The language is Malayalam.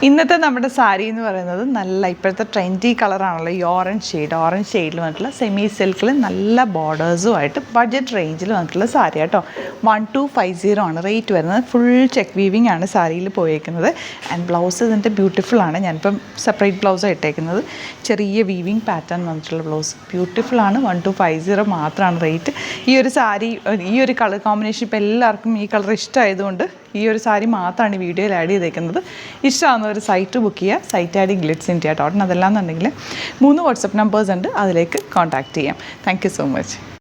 ഇന്നത്തെ നമ്മുടെ സാരി എന്ന് പറയുന്നത് നല്ല ഇപ്പോഴത്തെ ട്രെൻഡി കളറാണല്ലോ ഈ ഓറഞ്ച് ഷെയ്ഡിൽ വന്നിട്ടുള്ള സെമി സിൽക്കിൽ നല്ല ബോർഡേഴ്സുമായിട്ട് ബഡ്ജറ്റ് റേഞ്ചിൽ വന്നിട്ടുള്ള സാരി കേട്ടോ. 1250 ആണ് റേറ്റ് വരുന്നത്. ഫുൾ ചെക്ക് വീവിങ് ആണ് സാരിയിൽ പോയേക്കുന്നത്. ആൻഡ് ബ്ലൗസ് ഇതിൻ്റെ ബ്യൂട്ടിഫുൾ ആണ്. ഞാനിപ്പം സെപ്പറേറ്റ് ബ്ലൗസാണ് ഇട്ടേക്കുന്നത്. ചെറിയ വീവിങ് പാറ്റേൺ വന്നിട്ടുള്ള ബ്ലൗസ് ബ്യൂട്ടിഫുൾ ആണ്. 1250 മാത്രമാണ് റേറ്റ്. ഈ ഒരു സാരി ഈ ഒരു കളർ കോമ്പിനേഷൻ ഇപ്പോൾ എല്ലാവർക്കും ഈ കളർ ഇഷ്ടമായതുകൊണ്ട് ഈ ഒരു സാരി മാത്രമാണ് ഈ വീഡിയോയിൽ ആഡ് ചെയ്തേക്കുന്നത്. ഇഷ്ടമാകുന്ന ഒരു സൈറ്റ് ബുക്ക് ചെയ്യുക. Site at Glitz India .in. അതെല്ലാന്നുണ്ടെങ്കിൽ 3 വാട്സപ്പ് നമ്പേഴ്സ് ഉണ്ട്, അതിലേക്ക് കോൺടാക്റ്റ് ചെയ്യാം. Thank you so much.